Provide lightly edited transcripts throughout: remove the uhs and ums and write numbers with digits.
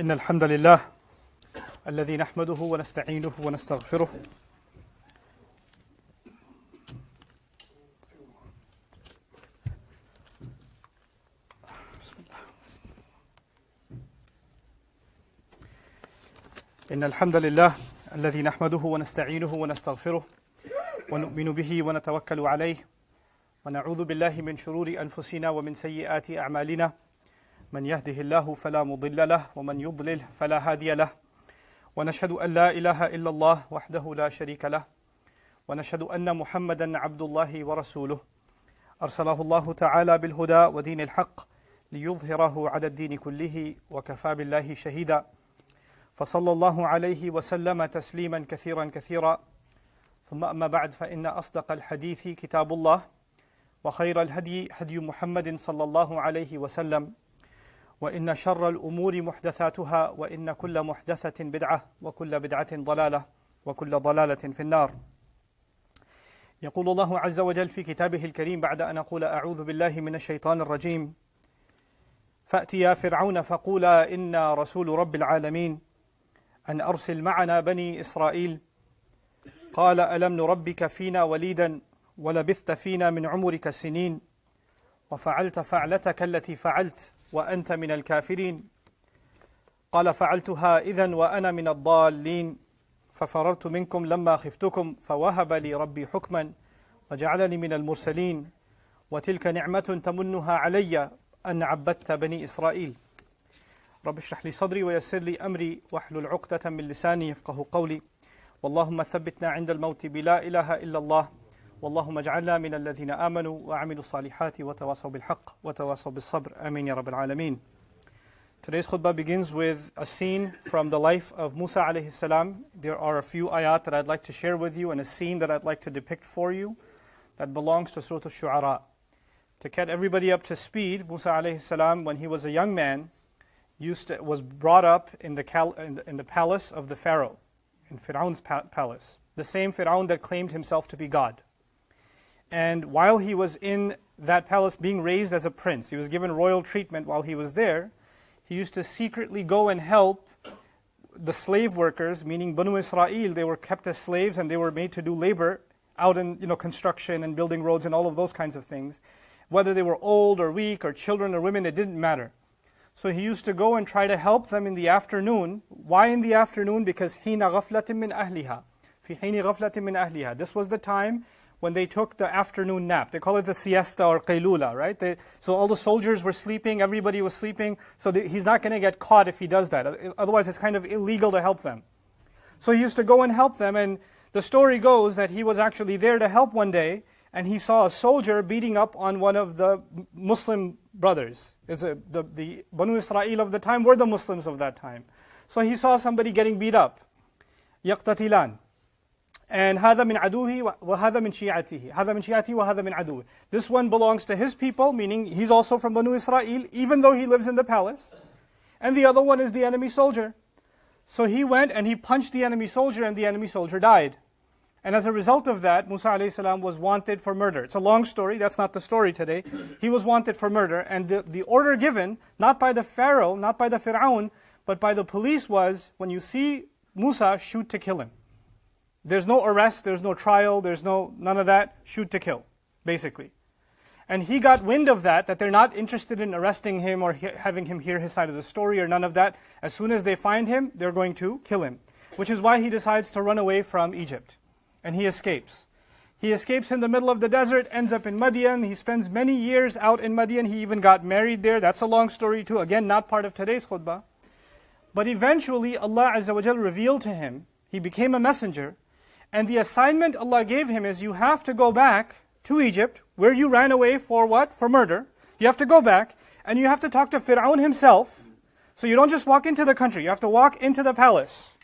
إن الحمد لله الذي نحمده ونستعينه ونستغفره إن الحمد لله الذي نحمده ونستعينه ونستغفره ونؤمن به ونتوكل عليه ونعوذ بالله من شرور أنفسنا ومن سيئات أعمالنا من يهده الله فلا مضل له ومن يضلل فلا هادي له ونشهد أن لا إله إلا الله وحده لا شريك له ونشهد أن محمدا عبد الله ورسوله أرسله الله تعالى بالهدى ودين الحق ليظهره على الدين كله وكفى بالله شهيدا فصلى الله عليه وسلم تسليما كثيرا كثيرا ثم أما بعد فإن أصدق الحديث كتاب الله وخير الهدي هدي محمد صلى الله عليه وسلم وإن شر الأمور محدثاتها وإن كل محدثة بدعة وكل بدعة ضلالة وكل ضلالة في النار. يقول الله عز وجل في كتابه الكريم بعد أن أقول أعوذ بالله من الشيطان الرجيم فأتيا فرعون فقولا إنا رسول رب العالمين أن أرسل معنا بني إسرائيل قال ألم نربك فينا وليدا ولبثت فينا من عمرك سنين وفعلت فعلتك التي فعلت وأنت من الكافرين قال فعلتها إذن وأنا من الضالين ففررت منكم لما خفتكم فوهب لي ربي حكما وجعلني من المرسلين وتلك نعمة تمنها علي أن عبدت بني إسرائيل رب اشرح لي صدري ويسر لي أمري واحلل عقدة من لساني يفقه قولي واللهم ثبتنا عند الموت بلا إله إلا الله واللهم اجعلنا من الذين آمنوا وعملوا الصالحات وتواصوا بالحق وتواصوا بالصبر آمين يا رب العالمين. Today's khutbah begins with a scene from the life of Musa alayhi salam. There are a few ayat that I'd like to share with you and a scene that I'd like to depict for you that belongs to Surah Al-Shu'ara. To get everybody up to speed, Musa alayhi salam, when he was a young man, was brought up in the palace of the Pharaoh, in Fir'aun's palace, the same Fir'aun that claimed himself to be God. And while he was in that palace being raised as a prince, he was given royal treatment while he was there, he used to secretly go and help the slave workers, meaning Banu Israel. They were kept as slaves and they were made to do labor out in construction and building roads and all of those kinds of things. Whether they were old or weak or children or women, it didn't matter. So he used to go and try to help them in the afternoon. Why in the afternoon? Because حين غفلة من أهلها. في حين غفلة من أهلها. This was the time when they took the afternoon nap. They call it the siesta or qaylula, right? So all the soldiers were sleeping, everybody was sleeping, so he's not going to get caught if he does that. Otherwise it's kind of illegal to help them. So he used to go and help them, and the story goes that he was actually there to help one day, and he saw a soldier beating up on one of the Muslim brothers. The Banu Israel of the time were the Muslims of that time. So he saw somebody getting beat up. يقتتلان. And هذا من عدوه وهذا من شيعته. هذا من شيعته وهذا من عدوه. This one belongs to his people, meaning he's also from Banu Israel, even though he lives in the palace. And the other one is the enemy soldier. So he went and he punched the enemy soldier, and the enemy soldier died. And as a result of that, Musa alayhi salam was wanted for murder. It's a long story, that's not the story today. He was wanted for murder, and the order given, not by the Pharaoh, not by the Fir'aun, but by the police was, when you see Musa, shoot to kill him. There's no arrest, there's no trial, there's none of that, shoot to kill, basically. And he got wind of that they're not interested in arresting him or having him hear his side of the story or none of that. As soon as they find him, they're going to kill him. Which is why he decides to run away from Egypt. And he escapes. He escapes in the middle of the desert, ends up in Madian. He spends many years out in Madian. He even got married there. That's a long story too. Again, not part of today's khutbah. But eventually, Allah Azza wa Jal revealed to him. He became a messenger. And the assignment Allah gave him is, you have to go back to Egypt, where you ran away for what? For murder. You have to go back, and you have to talk to Fir'aun himself. So you don't just walk into the country, you have to walk into the palace.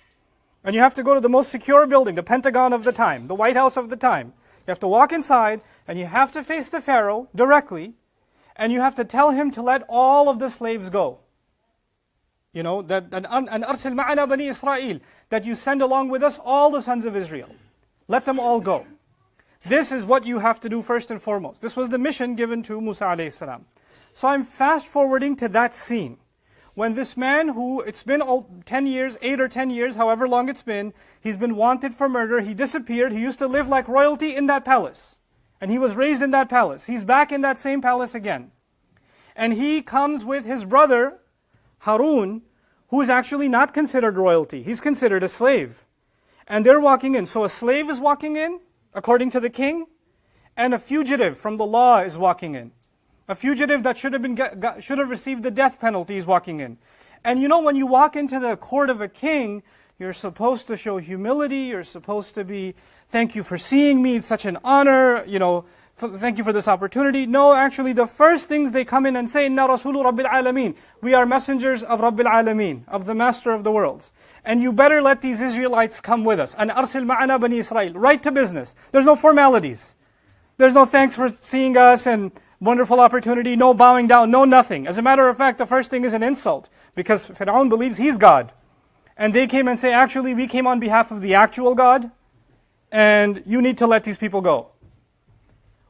And you have to go to the most secure building, the Pentagon of the time, the White House of the time. You have to walk inside, and you have to face the Pharaoh directly, and you have to tell him to let all of the slaves go. You know, that and أرسل معنا بني إسرائيل, that you send along with us all the sons of Israel. Let them all go. This is what you have to do first and foremost. This was the mission given to Musa alayhi salam. So I'm fast forwarding to that scene when this man who, it's been 10 years, 8 or 10 years, however long it's been, he's been wanted for murder, he disappeared, he used to live like royalty in that palace. And he was raised in that palace. He's back in that same palace again. And he comes with his brother, Harun, who is actually not considered royalty. He's considered a slave. And they're walking in. So a slave is walking in, according to the king, and a fugitive from the law is walking in. A fugitive that should have received the death penalty is walking in. And you know, when you walk into the court of a king, you're supposed to show humility, you're supposed to be, thank you for seeing me, it's such an honor, thank you for this opportunity. No, actually the first things they come in and say, Inna Rasulu Rabbil Alameen. We are messengers of Rabbil Alameen, of the Master of the worlds. And you better let these Israelites come with us. And arsil ma'ana bani Israel. Right to business. There's no formalities. There's no thanks for seeing us and wonderful opportunity, no bowing down, no nothing. As a matter of fact, the first thing is an insult. Because Fir'aun believes he's God. And they came and say, actually, we came on behalf of the actual God. And you need to let these people go.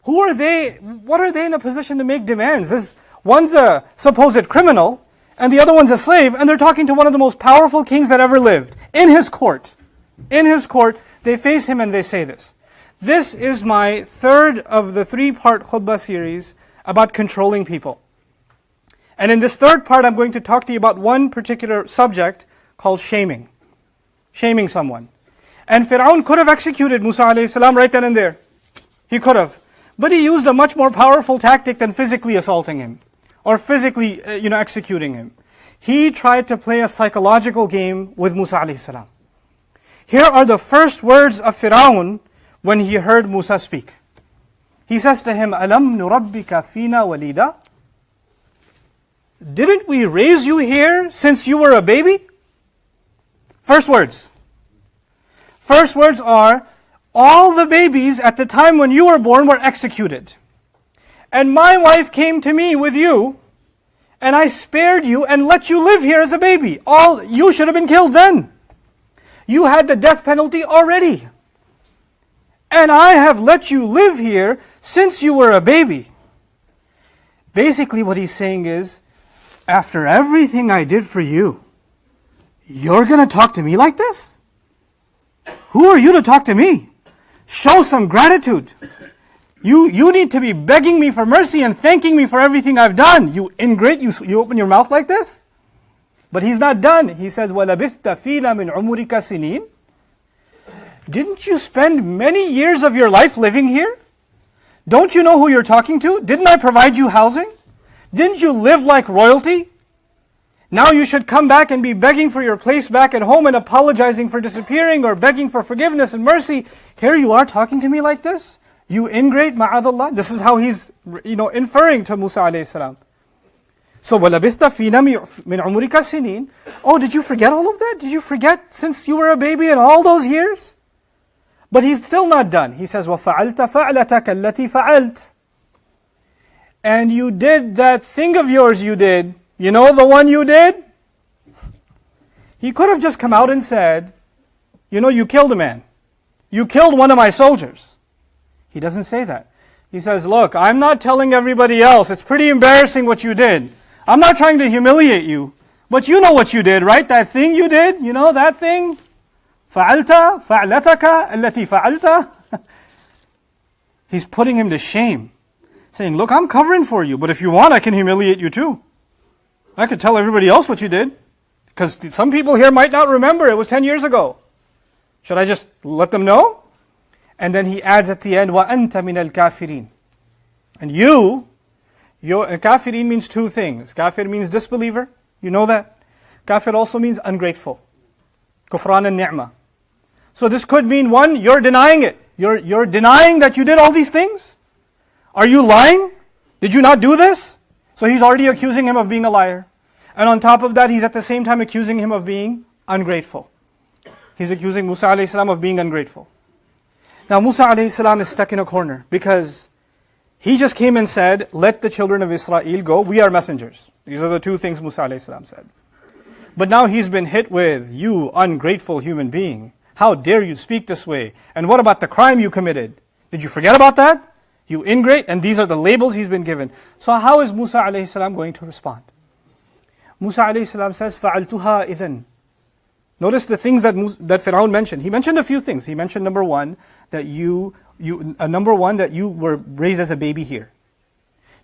Who are they? What are they in a position to make demands? One's a supposed criminal, and the other one's a slave, and they're talking to one of the most powerful kings that ever lived. In his court. In his court, they face him and they say this. This is my third of the 3-part khutbah series about controlling people. And in this third part, I'm going to talk to you about one particular subject called shaming. Shaming someone. And Fir'aun could have executed Musa alayhi salam right then and there. He could have. But he used a much more powerful tactic than physically assaulting him. Or physically, executing him. He tried to play a psychological game with Musa alayhi salam. Here are the first words of Fir'aun when he heard Musa speak. He says to him, Alam nurabbika fina walida? Didn't we raise you here since you were a baby? First words. First words are, all the babies at the time when you were born were executed. And my wife came to me with you, and I spared you and let you live here as a baby. You should have been killed then. You had the death penalty already. And I have let you live here since you were a baby. Basically what he's saying is, after everything I did for you, you're going to talk to me like this? Who are you to talk to me? Show some gratitude. You need to be begging me for mercy and thanking me for everything I've done. You ingrate, you open your mouth like this? But he's not done. He says, وَلَبِثْتَ فِينَا مِنْ عُمُرِكَ سِنِينَ. Didn't you spend many years of your life living here? Don't you know who you're talking to? Didn't I provide you housing? Didn't you live like royalty? Now you should come back and be begging for your place back at home and apologizing for disappearing or begging for forgiveness and mercy. Here you are talking to me like this? You ingrate, ma'adallah. This is how he's, inferring to Musa alayhi salam. So, وَلَبِثْتَ فِينَا مِنْ عُمُرِكَ سِنِينَ. Oh, did you forget all of that? Did you forget since you were a baby and all those years? But he's still not done. He says, وَفَعَلْتَ فَعْلَتَكَ الَّتِي فَعَلْتَ. And you did that thing of yours you did. You know the one you did? He could have just come out and said, you killed a man. You killed one of my soldiers. He doesn't say that. He says, look, I'm not telling everybody else. It's pretty embarrassing what you did. I'm not trying to humiliate you. But you know what you did, right? That thing you did, that thing? فَعَلْتَ فَعْلَتَكَ الَّتِي فَعَلْتَ. He's putting him to shame. Saying, look, I'm covering for you, but if you want, I can humiliate you too. I could tell everybody else what you did. Because some people here might not remember, it was 10 years ago. Should I just let them know? And then he adds at the end, وَأَنْتَ مِنَ الْكَافِرِينَ. And kafirin means two things. Kafir means disbeliever. You know that. Kafir also means ungrateful. Kufran and ni'mah. So this could mean, one, you're denying it. You're denying that you did all these things? Are you lying? Did you not do this? So he's already accusing him of being a liar. And on top of that, he's at the same time accusing him of being ungrateful. He's accusing Musa alayhi salam of being ungrateful. Now Musa alayhi salam is stuck in a corner because he just came and said, let the children of Israel go, we are messengers. These are the two things Musa alayhi salam said. But now he's been hit with, you ungrateful human being. How dare you speak this way? And what about the crime you committed? Did you forget about that? You ingrate, and these are the labels he's been given. So how is Musa alayhi salam going to respond? Musa alayhi salam says, فَعَلْتُهَا إِذًا. Notice the things that Fir'aun mentioned. He mentioned a few things. He mentioned number one, that you were raised as a baby here.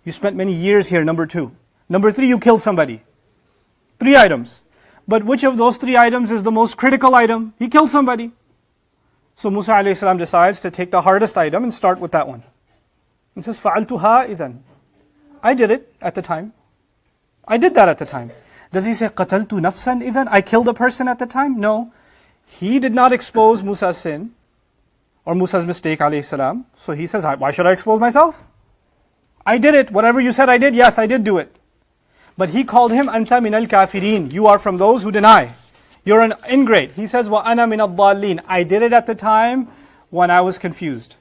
You spent many years here, number two. Number three, you killed somebody. 3 items. But which of those 3 items is the most critical item? He killed somebody. So Musa alayhi salam decides to take the hardest item and start with that one. He says, فَعَلْتُهَا إِذًا. I did it at the time. I did that at the time. Does he say, قَتَلْتُ نَفْسًا إِذًا? I killed a person at the time? No. He did not expose Musa's sin, or Musa's mistake, alayhi salam. So he says, why should I expose myself? I did it. Whatever you said I did, yes, I did do it. But he called him, أَنْتَ مِنَ الْكَافِرِينَ. You are from those who deny. You're an ingrate. He says, وَأَنَا مِنَ الضَّالِّينَ. I did it at the time when I was confused.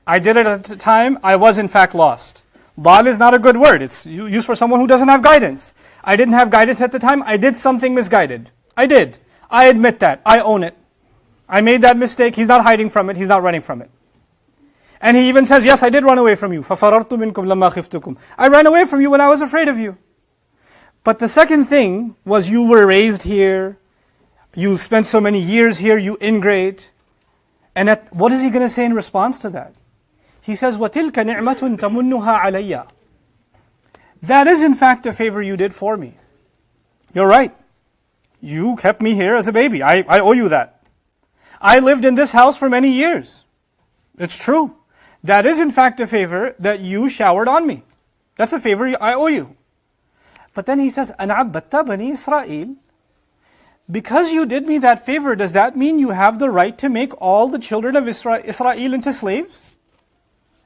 I did it at the time I was in fact lost. Dal is not a good word. It's used for someone who doesn't have guidance. I didn't have guidance at the time. I did something misguided. I did. I admit that. I own it. I made that mistake. He's not hiding from it. He's not running from it. And he even says, yes, I did run away from you. فَفَرَرْتُ مِنْكُمْ لَمَّا خِفْتُكُمْ. I ran away from you when I was afraid of you. But the second thing was you were raised here. You spent so many years here. You ingrate. And what is he going to say in response to that? He says, وَتِلْكَ نِعْمَةٌ تَمُنُّهَا عَلَيَّ. That is in fact a favor you did for me. You're right. You kept me here as a baby. I owe you that. I lived in this house for many years. It's true. That is in fact a favor that you showered on me. That's a favor I owe you. But then he says, أَنْ عَبَّدْتَ بَنِي إِسْرَائِيلَ. Because you did me that favor, does that mean you have the right to make all the children of Israel into slaves?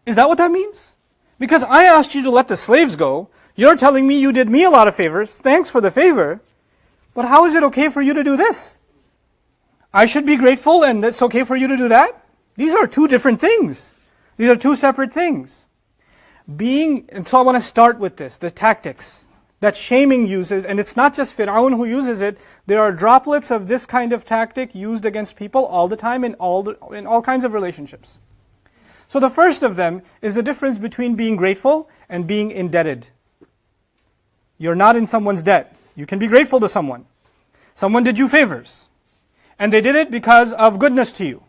Is that what that means? Because I asked you to let the slaves go, you're telling me you did me a lot of favors, thanks for the favor, but how is it okay for you to do this? I should be grateful and it's okay for you to do that? These are 2 different things. These are 2 separate things. And so I want to start with this, the tactics that shaming uses, and it's not just Fir'aun who uses it, there are droplets of this kind of tactic used against people all the time in all kinds of relationships. So the first of them is the difference between being grateful and being indebted. You're not in someone's debt. You can be grateful to someone. Someone did you favors, and they did it because of goodness to you.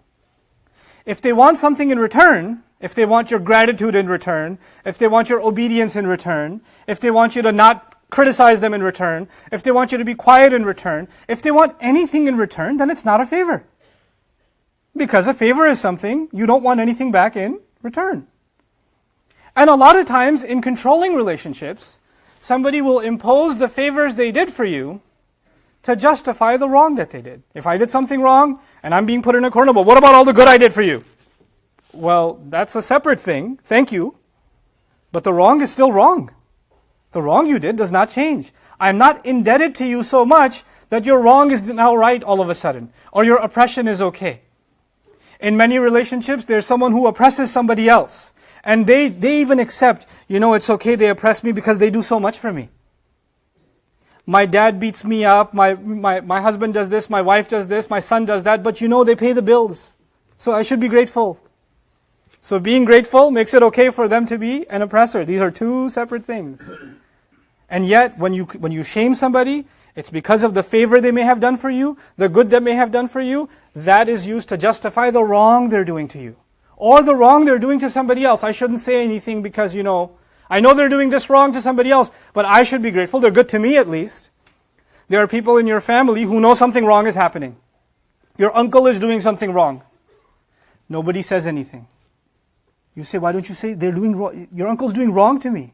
If they want something in return, if they want your gratitude in return, if they want your obedience in return, if they want you to not criticize them in return, if they want you to be quiet in return, if they want anything in return, then it's not a favor. Because a favor is something you don't want anything back in return. And a lot of times in controlling relationships, somebody will impose the favors they did for you to justify the wrong that they did. If I did something wrong and I'm being put in a corner, but what about all the good I did for you? Well, that's a separate thing. Thank you. But the wrong is still wrong. The wrong you did does not change. I'm not indebted to you so much that your wrong is now right all of a sudden, or your oppression is okay. In many relationships, there's someone who oppresses somebody else. And they even accept, it's okay they oppress me because they do so much for me. My dad beats me up, my husband does this, my wife does this, my son does that, but they pay the bills. So I should be grateful. So being grateful makes it okay for them to be an oppressor. These are 2 separate things. And yet, when you shame somebody, it's because of the favor they may have done for you, the good they may have done for you, that is used to justify the wrong they're doing to you. Or the wrong they're doing to somebody else. I shouldn't say anything because, I know they're doing this wrong to somebody else, but I should be grateful. They're good to me at least. There are people in your family who know something wrong is happening. Your uncle is doing something wrong. Nobody says anything. You say, why don't you say they're doing wrong? Your uncle's doing wrong to me.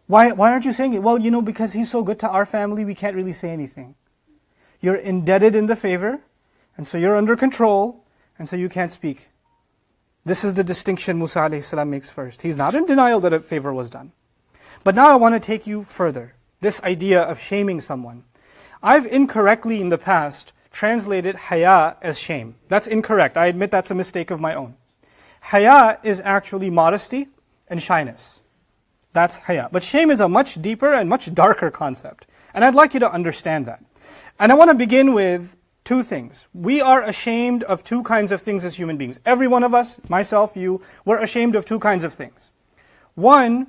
Why aren't you saying it? Well, because he's so good to our family, we can't really say anything. You're indebted in the favor, and so you're under control, and so you can't speak. This is the distinction Musa alayhi salam makes first. He's not in denial that a favor was done. But now I want to take you further. This idea of shaming someone. I've incorrectly in the past translated haya as shame. That's incorrect. I admit that's a mistake of my own. Haya is actually modesty and shyness. That's haya. But shame is a much deeper and much darker concept. And I'd like you to understand that. And I want to begin with 2 things. We are ashamed of 2 kinds of things as human beings. Every one of us, myself, you, we're ashamed of 2 kinds of things. One,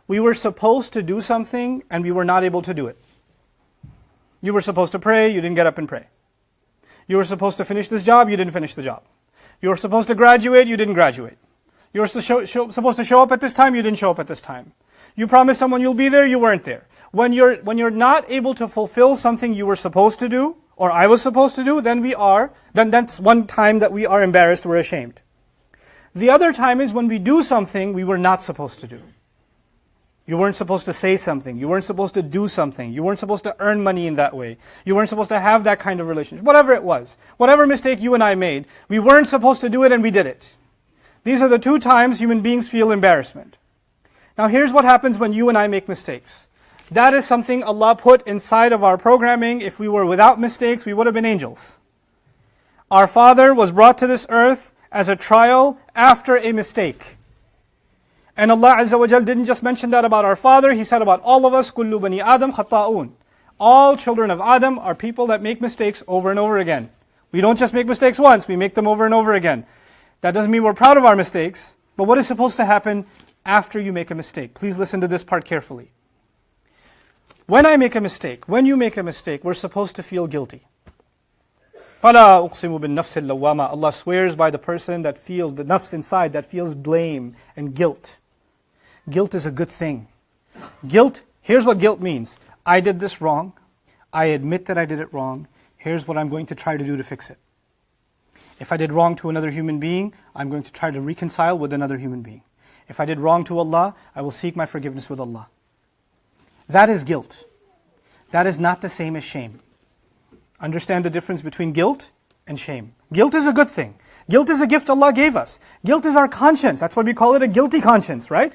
we were supposed to do something and we were not able to do it. You were supposed to pray, you didn't get up and pray. You were supposed to finish this job, you didn't finish the job. You were supposed to graduate, you didn't graduate. You were supposed to show up at this time, you didn't show up at this time. You promised someone you'll be there, you weren't there. When you're not able to fulfill something you were supposed to do, or I was supposed to do, then that's one time that we are embarrassed, we're ashamed. The other time is when we do something we were not supposed to do. You weren't supposed to say something. You weren't supposed to do something. You weren't supposed to earn money in that way. You weren't supposed to have that kind of relationship. Whatever it was. Whatever mistake you and I made, we weren't supposed to do it and we did it. These are the two times human beings feel embarrassment. Now here's what happens when you and I make mistakes. That is something Allah put inside of our programming. If we were without mistakes, we would have been angels. Our father was brought to this earth as a trial after a mistake. And Allah Azza wa Jal didn't just mention that about our father, He said about all of us, كُلُّ بَنِي آدَمْ خَطَّاؤُونَ. All children of Adam are people that make mistakes over and over again. We don't just make mistakes once, we make them over and over again. That doesn't mean we're proud of our mistakes, but what is supposed to happen after you make a mistake? Please listen to this part carefully. When I make a mistake, when you make a mistake, we're supposed to feel guilty. فَلَا أُقْسِمُ بِالنَّفْسِ اللَّوَّامَةِ. Allah swears by the person that feels, the nafs inside, that feels blame and guilt. Guilt is a good thing. Guilt, here's what guilt means. I did this wrong. I admit that I did it wrong. Here's what I'm going to try to do to fix it. If I did wrong to another human being, I'm going to try to reconcile with another human being. If I did wrong to Allah, I will seek my forgiveness with Allah. That is guilt. That is not the same as shame. Understand the difference between guilt and shame. Guilt is a good thing. Guilt is a gift Allah gave us. Guilt is our conscience. That's why we call it a guilty conscience, right?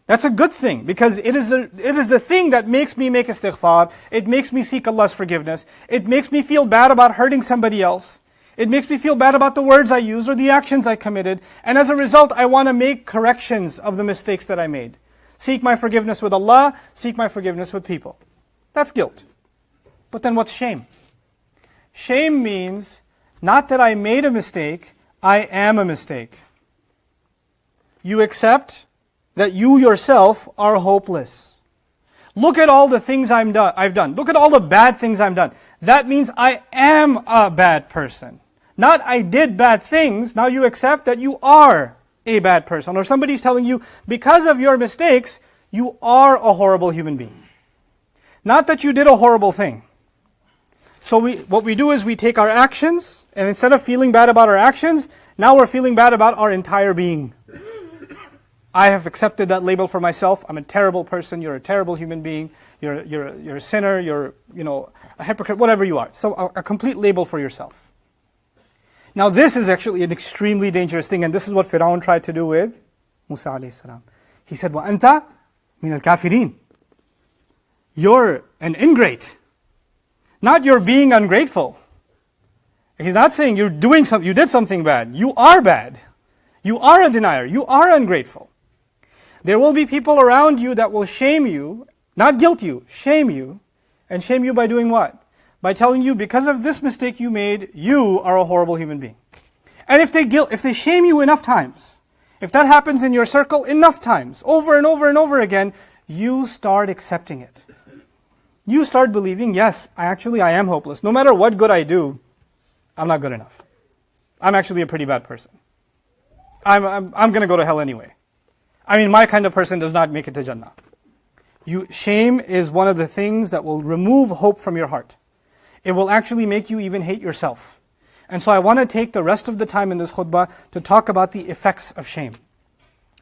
That's a good thing because it is the thing that makes me make istighfar. It makes me seek Allah's forgiveness. It makes me feel bad about hurting somebody else. It makes me feel bad about the words I used or the actions I committed. And as a result, I want to make corrections of the mistakes that I made. Seek my forgiveness with Allah, seek my forgiveness with people. That's guilt. But then what's shame? Shame means not that I made a mistake, I am a mistake. You accept that you yourself are hopeless. Look at all the things I've done. Look at all the bad things I've done. That means I am a bad person. Not I did bad things. Now you accept that you are a bad person. Or somebody's telling you, because of your mistakes, you are a horrible human being. Not that you did a horrible thing. So what we do is we take our actions, and instead of feeling bad about our actions, now we're feeling bad about our entire being. I have accepted that label for myself. I'm a terrible person. You're a terrible human being. You're a sinner. You're a hypocrite. Whatever you are. So a complete label for yourself. Now this is actually an extremely dangerous thing, and this is what Fir'aun tried to do with Musa alayhi salam. He said, وَأَنْتَ مِنَ الْكَافِرِينَ. You're an ingrate. Not you're being ungrateful. He's not saying you did something bad. You are bad. You are a denier. You are ungrateful. There will be people around you that will shame you, not guilt you, shame you. And shame you by doing what? By telling you, because of this mistake you made, you are a horrible human being. And if they shame you enough times, if that happens in your circle enough times, over and over and over again, you start accepting it. You start believing, yes, I am hopeless. No matter what good I do, I'm not good enough. I'm actually a pretty bad person. I'm going to go to hell anyway. I mean, my kind of person does not make it to Jannah. Shame is one of the things that will remove hope from your heart. It will actually make you even hate yourself. And so I want to take the rest of the time in this khutbah to talk about the effects of shame.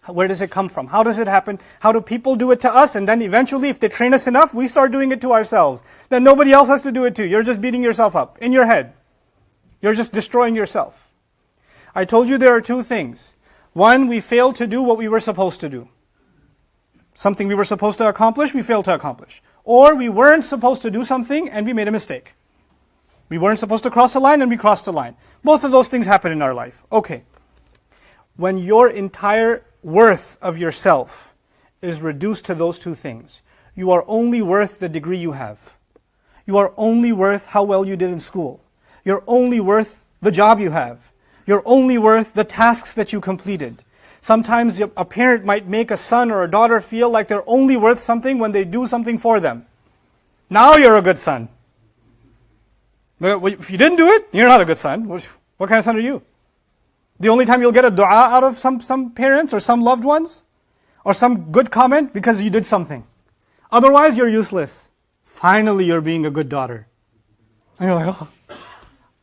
Where does it come from? How does it happen? How do people do it to us? And then eventually, if they train us enough, we start doing it to ourselves. Then nobody else has to do it too. You're just beating yourself up in your head. You're just destroying yourself. I told you there are two things. One, we failed to do what we were supposed to do. Something we were supposed to accomplish, we failed to accomplish. Or we weren't supposed to do something and we made a mistake. We weren't supposed to cross a line and we crossed a line. Both of those things happen in our life. Okay. When your entire worth of yourself is reduced to those two things, you are only worth the degree you have. You are only worth how well you did in school. You're only worth the job you have. You're only worth the tasks that you completed. Sometimes a parent might make a son or a daughter feel like they're only worth something when they do something for them. Now you're a good son. If you didn't do it, you're not a good son. What kind of son are you? The only time you'll get a dua out of some parents or some loved ones, or some good comment, because you did something. Otherwise, you're useless. Finally, you're being a good daughter. And you're like, oh,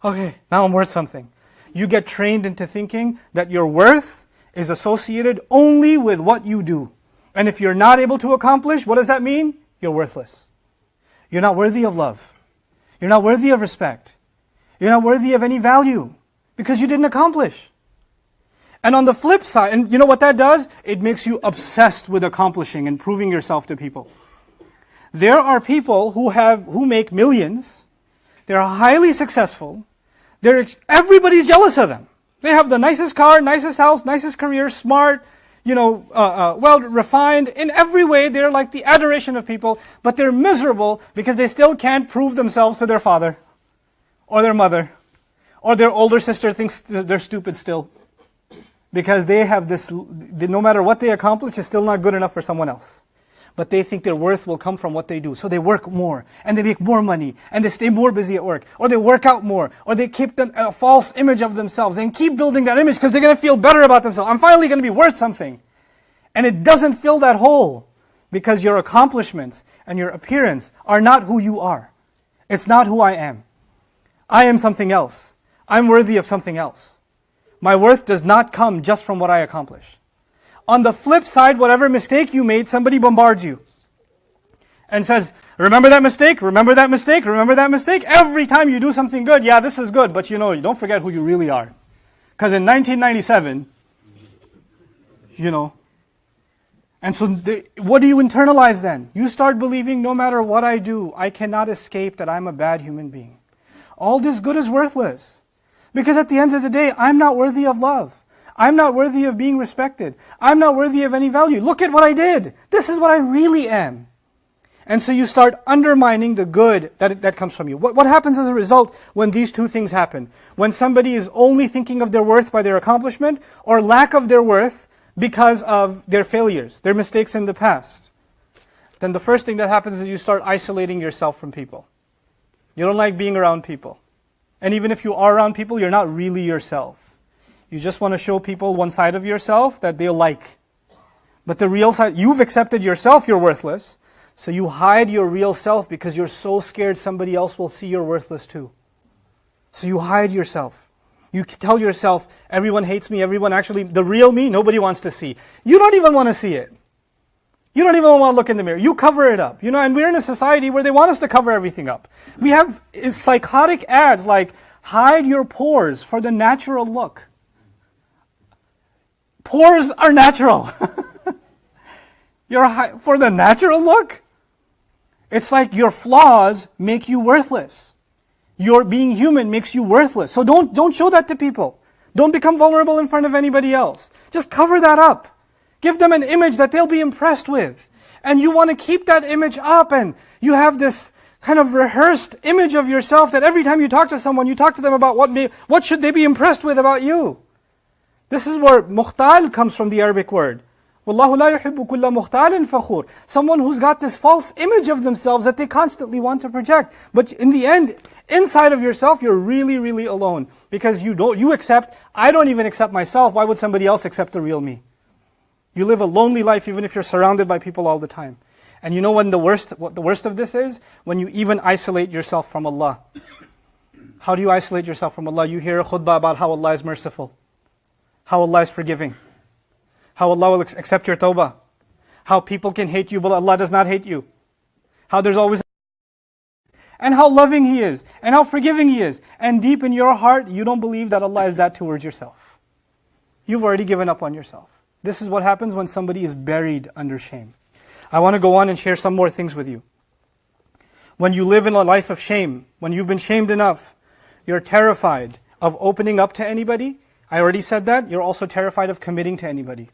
okay, now I'm worth something. You get trained into thinking that your worth is associated only with what you do. And if you're not able to accomplish, what does that mean? You're worthless. You're not worthy of love. You're not worthy of respect. You're not worthy of any value because you didn't accomplish. And on the flip side, and you know what that does? It makes you obsessed with accomplishing and proving yourself to people. There are people who make millions. They're highly successful. Everybody's jealous of them. They have the nicest car, nicest house, nicest career, smart, well refined. In every way, they're like the adoration of people, but they're miserable because they still can't prove themselves to their father, or their mother, or their older sister thinks they're stupid still. Because they have this, no matter what they accomplish, it's still not good enough for someone else. But they think their worth will come from what they do. So they work more, and they make more money, and they stay more busy at work, or they work out more, or they keep a false image of themselves, and keep building that image because they're going to feel better about themselves. I'm finally going to be worth something. And it doesn't fill that hole, because your accomplishments and your appearance are not who you are. It's not who I am. I am something else. I'm worthy of something else. My worth does not come just from what I accomplish. On the flip side, whatever mistake you made, somebody bombards you and says, remember that mistake, remember that mistake, remember that mistake. Every time you do something good, yeah, this is good, but you don't forget who you really are. Because in 1997, and so what do you internalize then? You start believing no matter what I do, I cannot escape that I'm a bad human being. All this good is worthless. Because at the end of the day, I'm not worthy of love. I'm not worthy of being respected. I'm not worthy of any value. Look at what I did. This is what I really am. And so you start undermining the good that comes from you. What happens as a result when these two things happen? When somebody is only thinking of their worth by their accomplishment, or lack of their worth because of their failures, their mistakes in the past, then the first thing that happens is you start isolating yourself from people. You don't like being around people. And even if you are around people, you're not really yourself. You just want to show people one side of yourself that they'll like. But the real side, you've accepted yourself, you're worthless. So you hide your real self because you're so scared somebody else will see you're worthless too. So you hide yourself. You tell yourself, everyone hates me, the real me, nobody wants to see. You don't even want to see it. You don't even want to look in the mirror. You cover it up. And we're in a society where they want us to cover everything up. We have psychotic ads like, hide your pores for the natural look. Pores are natural. For the natural look? It's like your flaws make you worthless. Your being human makes you worthless. So don't show that to people. Don't become vulnerable in front of anybody else. Just cover that up. Give them an image that they'll be impressed with. And you want to keep that image up, and you have this kind of rehearsed image of yourself that every time you talk to someone, you talk to them about what should they be impressed with about you. This is where mukhtal comes from, the Arabic word. Wallahu la yuhibbu kulla mukhtalin fakhur. Someone who's got this false image of themselves that they constantly want to project. But in the end, inside of yourself, you're really, really alone. Because I don't even accept myself. Why would somebody else accept the real me? You live a lonely life even if you're surrounded by people all the time. And you know what the worst of this is? When you even isolate yourself from Allah. How do you isolate yourself from Allah? You hear a khutbah about how Allah is merciful, how Allah is forgiving, how Allah will accept your tawbah, how people can hate you but Allah does not hate you, how there's always, and how loving He is, and how forgiving He is. And deep in your heart, you don't believe that Allah is that towards yourself. You've already given up on yourself. This is what happens when somebody is buried under shame. I want to go on and share some more things with you. When you live in a life of shame, when you've been shamed enough, you're terrified of opening up to anybody. I already said that. You're also terrified of committing to anybody.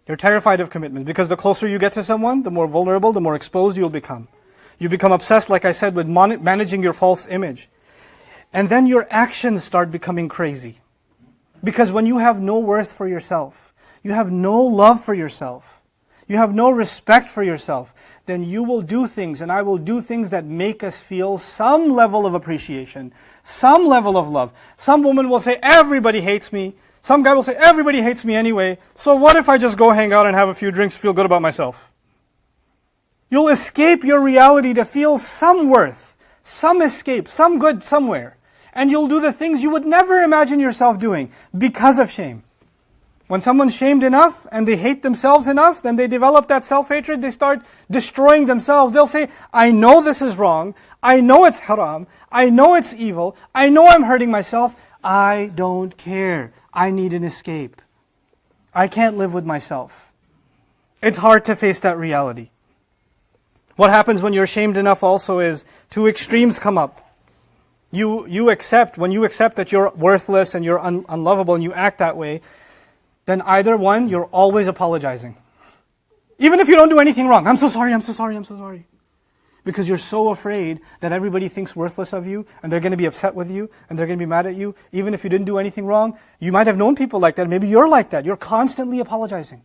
You're terrified of commitment because the closer you get to someone, the more vulnerable, the more exposed you'll become. You become obsessed, like I said, with managing your false image. And then your actions start becoming crazy. Because when you have no worth for yourself, you have no love for yourself, you have no respect for yourself, then you will do things, and I will do things that make us feel some level of appreciation, some level of love. Some woman will say, everybody hates me. Some guy will say, everybody hates me anyway, so what if I just go hang out and have a few drinks, feel good about myself? You'll escape your reality to feel some worth, some escape, some good somewhere. And you'll do the things you would never imagine yourself doing because of shame. When someone's shamed enough and they hate themselves enough, then they develop that self-hatred, they start destroying themselves. They'll say, I know this is wrong, I know it's haram, I know it's evil, I know I'm hurting myself, I don't care. I need an escape. I can't live with myself. It's hard to face that reality. What happens when you're shamed enough also is two extremes come up. When you accept that you're worthless and you're unlovable and you act that way, then either one, you're always apologizing. Even if you don't do anything wrong. I'm so sorry, I'm so sorry, I'm so sorry. Because you're so afraid that everybody thinks worthless of you and they're going to be upset with you and they're going to be mad at you. Even if you didn't do anything wrong, you might have known people like that. Maybe you're like that. You're constantly apologizing.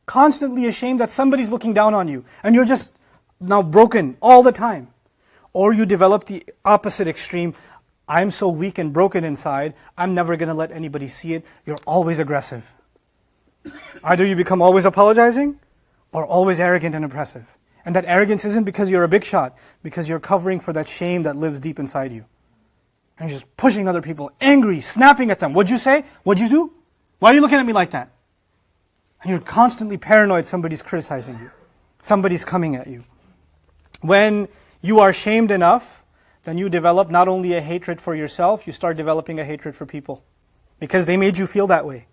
Constantly ashamed that somebody's looking down on you. And you're just now broken all the time. Or you develop the opposite extreme. I'm so weak and broken inside, I'm never going to let anybody see it. You're always aggressive. Either you become always apologizing or always arrogant and oppressive. And that arrogance isn't because you're a big shot, because you're covering for that shame that lives deep inside you. And you're just pushing other people, angry, snapping at them. What'd you say? What'd you do? Why are you looking at me like that? And you're constantly paranoid somebody's criticizing you. Somebody's coming at you. When you are shamed enough, then you develop not only a hatred for yourself, you start developing a hatred for people. Because they made you feel that way.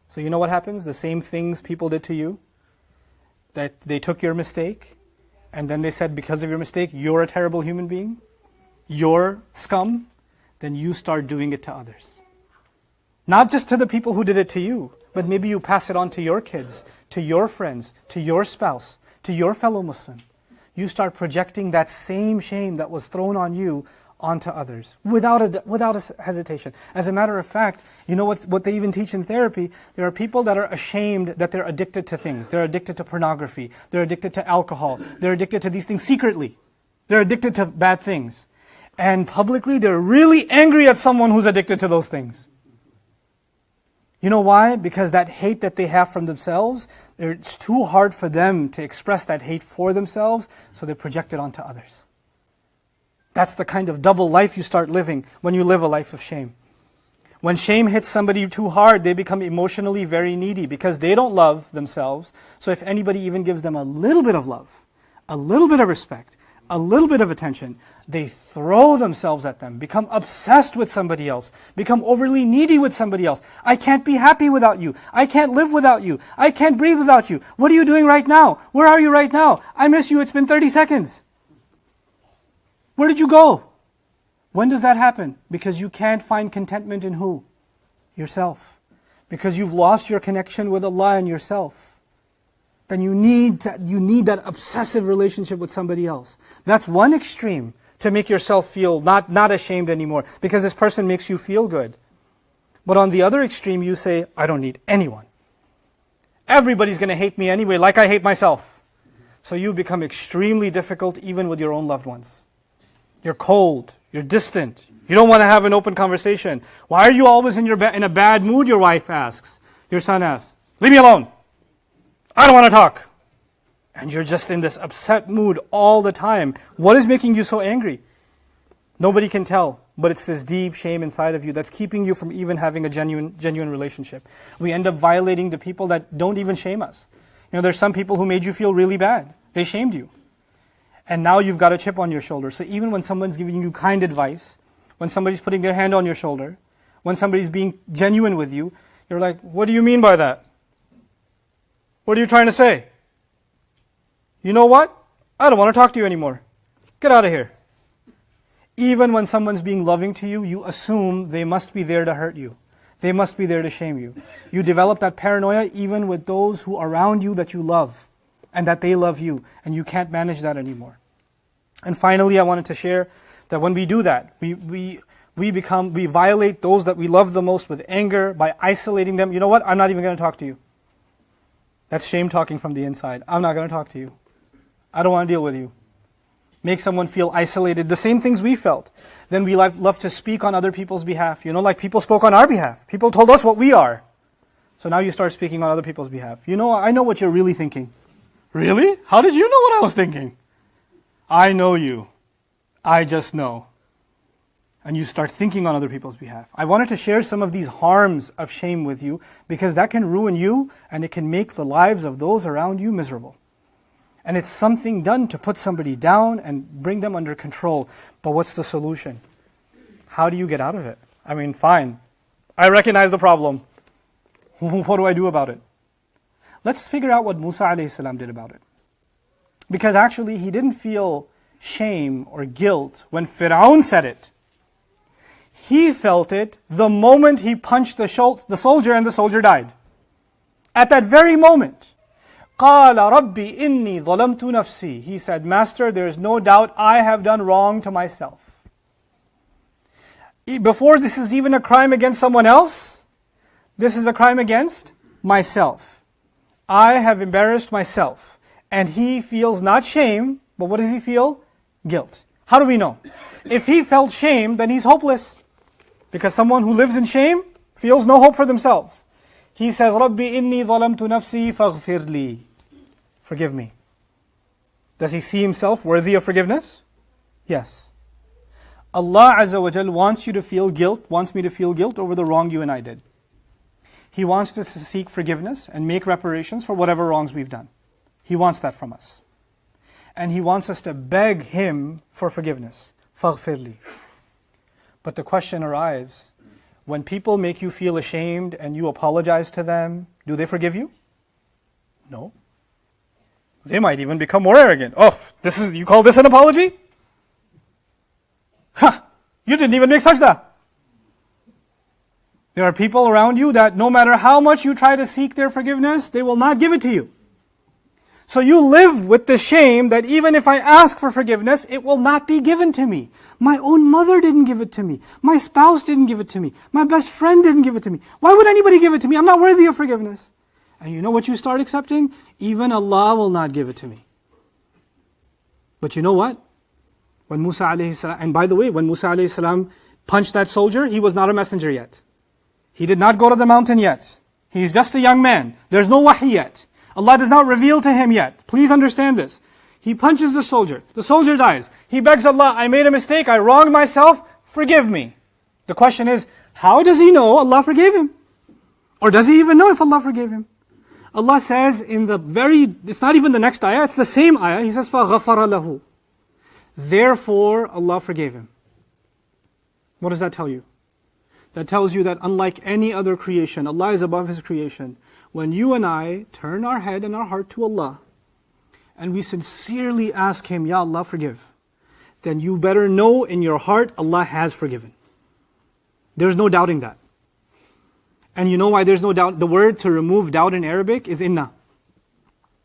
So you know what happens? The same things people did to you, that they took your mistake, and then they said, because of your mistake, you're a terrible human being, you're scum, then you start doing it to others. Not just to the people who did it to you, but maybe you pass it on to your kids, to your friends, to your spouse, to your fellow Muslim. You start projecting that same shame that was thrown on you onto others without a hesitation. As a matter of fact, you know what they even teach in therapy? There are people that are ashamed that they're addicted to things. They're addicted to pornography. They're addicted to alcohol. They're addicted to these things secretly. They're addicted to bad things. And publicly, they're really angry at someone who's addicted to those things. You know why? Because that hate that they have from themselves, it's too hard for them to express that hate for themselves, so they project it onto others. That's the kind of double life you start living when you live a life of shame. When shame hits somebody too hard, they become emotionally very needy because they don't love themselves. So if anybody even gives them a little bit of love, a little bit of respect, a little bit of attention, they throw themselves at them, become obsessed with somebody else, become overly needy with somebody else. I can't be happy without you. I can't live without you. I can't breathe without you. What are you doing right now? Where are you right now? I miss you. It's been 30 seconds. Where did you go? When does that happen? Because you can't find contentment in who? Yourself. Because you've lost your connection with Allah and yourself. Then you need that obsessive relationship with somebody else. That's one extreme to make yourself feel not ashamed anymore, because this person makes you feel good. But on the other extreme, you say, I don't need anyone. Everybody's going to hate me anyway, like I hate myself. So you become extremely difficult even with your own loved ones. You're cold, you're distant, you don't want to have an open conversation. Why are you always in a bad mood, your wife asks. Your son asks, leave me alone. I don't want to talk. And you're just in this upset mood all the time. What is making you so angry? Nobody can tell, but it's this deep shame inside of you that's keeping you from even having a genuine relationship. We end up violating the people that don't even shame us. You know, there's some people who made you feel really bad. They shamed you. And now you've got a chip on your shoulder. So even when someone's giving you kind advice, when somebody's putting their hand on your shoulder, when somebody's being genuine with you, you're like, what do you mean by that? What are you trying to say? You know what? I don't want to talk to you anymore. Get out of here. Even when someone's being loving to you, you assume they must be there to hurt you. They must be there to shame you. You develop that paranoia even with those who are around you that you love and that they love you, and you can't manage that anymore. And finally, I wanted to share that when we do that, we violate those that we love the most with anger by isolating them. You know what? I'm not even going to talk to you. That's shame talking from the inside. I'm not going to talk to you. I don't want to deal with you. Make someone feel isolated, the same things we felt. Then we love to speak on other people's behalf. Like people spoke on our behalf. People told us what we are. So now you start speaking on other people's behalf. I know what you're really thinking. Really? How did you know what I was thinking? I know you. I just know. And you start thinking on other people's behalf. I wanted to share some of these harms of shame with you because that can ruin you and it can make the lives of those around you miserable. And it's something done to put somebody down and bring them under control. But what's the solution? How do you get out of it? Fine. I recognize the problem. What do I do about it? Let's figure out what Musa alayhi salam did about it. Because actually he didn't feel shame or guilt when Fir'aun said it. He felt it the moment he punched the soldier and the soldier died. At that very moment. قَالَ رَبِّي إِنِّي ظَلَمْتُ نَفْسِي. He said, Master, there is no doubt I have done wrong to myself. Before this is even a crime against someone else, this is a crime against myself. I have embarrassed myself. And he feels not shame, but what does he feel? Guilt. How do we know? If he felt shame, then he's hopeless. Because someone who lives in shame feels no hope for themselves. He says, Rabbi inni zalamtu nafsi faghfir li. Forgive me. Does he see himself worthy of forgiveness? Yes. Allah Azza wa Jal wants you to feel guilt, wants me to feel guilt over the wrong you and I did. He wants us to seek forgiveness and make reparations for whatever wrongs we've done. He wants that from us. And He wants us to beg Him for forgiveness. فَاغْفِرْ لِي. But the question arrives, when people make you feel ashamed and you apologize to them, do they forgive you? No. They might even become more arrogant. Oh, you call this an apology? You didn't even make sajda. There are people around you that no matter how much you try to seek their forgiveness, they will not give it to you. So you live with the shame that even if I ask for forgiveness, it will not be given to me. My own mother didn't give it to me. My spouse didn't give it to me. My best friend didn't give it to me. Why would anybody give it to me? I'm not worthy of forgiveness. And you know what you start accepting? Even Allah will not give it to me. But you know what? When Musa alayhi salam, and by the way, when Musa alayhi salam punched that soldier, he was not a messenger yet. He did not go to the mountain yet. He's just a young man. There's no wahi yet. Allah does not reveal to him yet. Please understand this. He punches the soldier. The soldier dies. He begs Allah, I made a mistake. I wronged myself. Forgive me. The question is, how does he know Allah forgave him? Or does he even know if Allah forgave him? Allah says it's not even the next ayah, it's the same ayah. He says, فَغَفَرَ لَهُ. Therefore, Allah forgave him. What does that tell you? That tells you that unlike any other creation, Allah is above His creation. When you and I turn our head and our heart to Allah, and we sincerely ask Him, Ya Allah, forgive, then you better know in your heart, Allah has forgiven. There's no doubting that. And you know why there's no doubt? The word to remove doubt in Arabic is inna.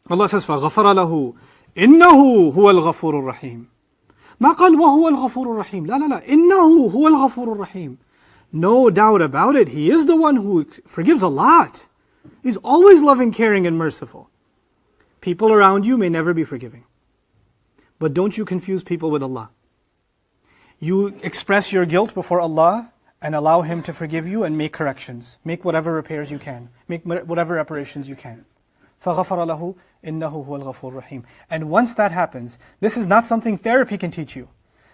Allah says, فَغَفَرَ لَهُ إِنَّهُ هُوَ الْغَفُورُ الرَّحِيمُ. ما قال وَهُوَ الْغَفُورُ الرَّحِيمُ. لا لا لا. إِنَّهُ هُوَ الْغَفُورُ الرَّحِيمُ. No doubt about it. He is the one who forgives a lot. He's always loving, caring, and merciful. People around you may never be forgiving. But don't you confuse people with Allah. You express your guilt before Allah and allow Him to forgive you and make corrections. Make whatever repairs you can. Make whatever reparations you can. فَغَفَرَ لَهُ إِنَّهُ هُوَ الْغَفُورُ الرَّحِيمُ. And once that happens, this is not something therapy can teach you.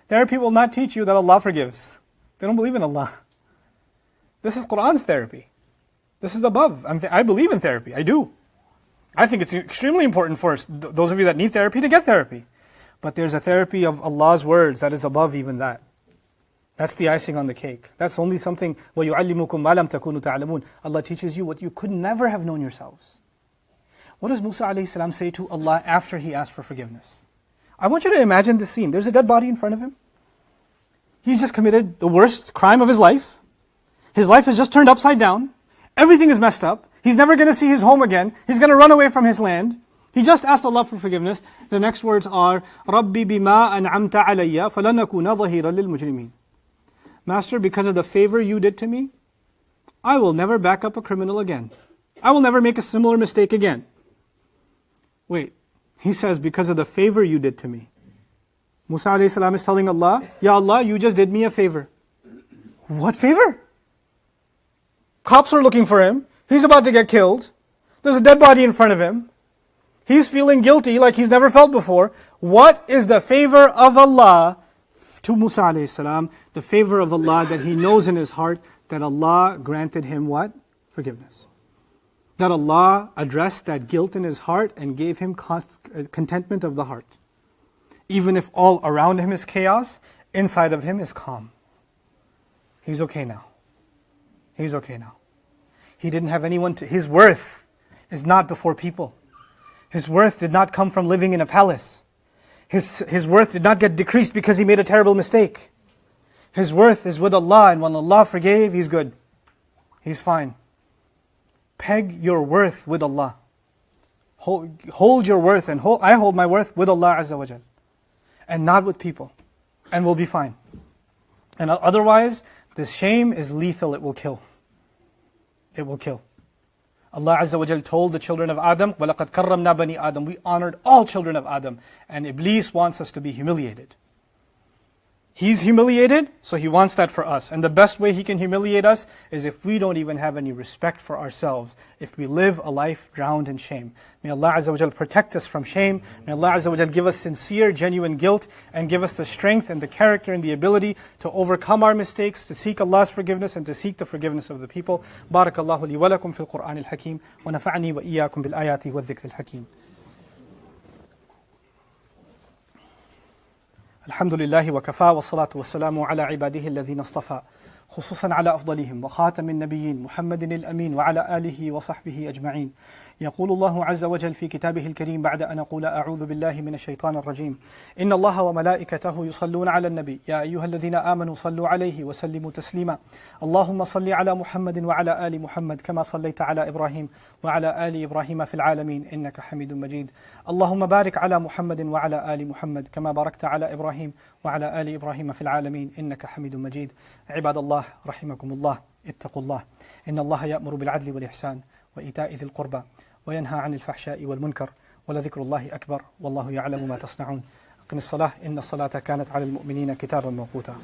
Therapy will not teach you that Allah forgives. They don't believe in Allah. This is Qur'an's therapy. This is above. I believe in therapy. I do. I think it's extremely important for those of you that need therapy to get therapy. But there's a therapy of Allah's words that is above even that. That's the icing on the cake. That's only something, وَيُعَلِّمُكُمْ مَا لَمْ تَكُونُوا تَعْلَمُونَ. Allah teaches you what you could never have known yourselves. What does Musa alayhi salam say to Allah after he asked for forgiveness? I want you to imagine this scene. There's a dead body in front of him. He's just committed the worst crime of his life. His life is just turned upside down. Everything is messed up. He's never going to see his home again. He's going to run away from his land. He just asked Allah for forgiveness. The next words are, رَبِّ بِمَا أَنْعَمْتَ عَلَيَّ فَلَنَكُونَ ظَهِيرًا لِلْمُجْرِمِينَ. Master, because of the favor you did to me, I will never back up a criminal again. I will never make a similar mistake again. Wait, He says, because of the favor you did to me. Musa alayhi salam is telling Allah, Ya Allah, you just did me a favor. What favor? Cops are looking for him. He's about to get killed. There's a dead body in front of him. He's feeling guilty like he's never felt before. What is the favor of Allah to Musa alayhi salam? The favor of Allah that he knows in his heart that Allah granted him what? Forgiveness. That Allah addressed that guilt in his heart and gave him contentment of the heart. Even if all around him is chaos, inside of him is calm. He's okay now. He's okay now. He didn't have anyone to... His worth is not before people. His worth did not come from living in a palace. His worth did not get decreased because he made a terrible mistake. His worth is with Allah, and when Allah forgave, he's good. He's fine. Peg your worth with Allah. Hold your worth, and I hold my worth with Allah Azza wa Jal, and not with people, and we'll be fine. And otherwise, this shame is lethal, it will kill. It will kill. Allah Azza wa Jal told the children of Adam, وَلَقَدْ كَرَّمْنَا بَنِي Adam. We honored all children of Adam. And Iblis wants us to be humiliated. He's humiliated, so he wants that for us. And the best way he can humiliate us is if we don't even have any respect for ourselves, if we live a life drowned in shame. May Allah Azza wa Jal protect us from shame. May Allah Azza wa Jal give us sincere, genuine guilt, and give us the strength and the character and the ability to overcome our mistakes, to seek Allah's forgiveness and to seek the forgiveness of the people. Barakallahu li wa lakum fil Qur'an al-Hakim, wa nafa'ani wa iyyakum bil ayati wa dhikr al-Hakim. الحمد لله وكفى والصلاة والسلام على عباده الذين اصطفى خصوصا على أفضلهم وخاتم النبيين محمد الأمين وعلى آله وصحبه أجمعين. يقول الله عز وجل في كتابه الكريم بعد أن أقول أعوذ بالله من الشيطان الرجيم إن الله وملائكته يصلون على النبي يا أيها الذين آمنوا صلوا عليه وسلموا تسليما اللهم صل على محمد وعلى آل محمد كما صليت على إبراهيم وعلى آل إبراهيم في العالمين إنك حميد مجيد اللهم بارك على محمد وعلى آل محمد كما باركت على إبراهيم وعلى آل إبراهيم في العالمين إنك حميد مجيد. عباد الله رحمكم الله اتقوا الله إن الله يأمر بالعدل والإحسان وإيتاء ذي القربى وينهى عن الفحشاء والمنكر ولذكر الله أكبر والله يعلم ما تصنعون. أقم الصلاة إن الصلاة كانت على المؤمنين كتابا موقوتا.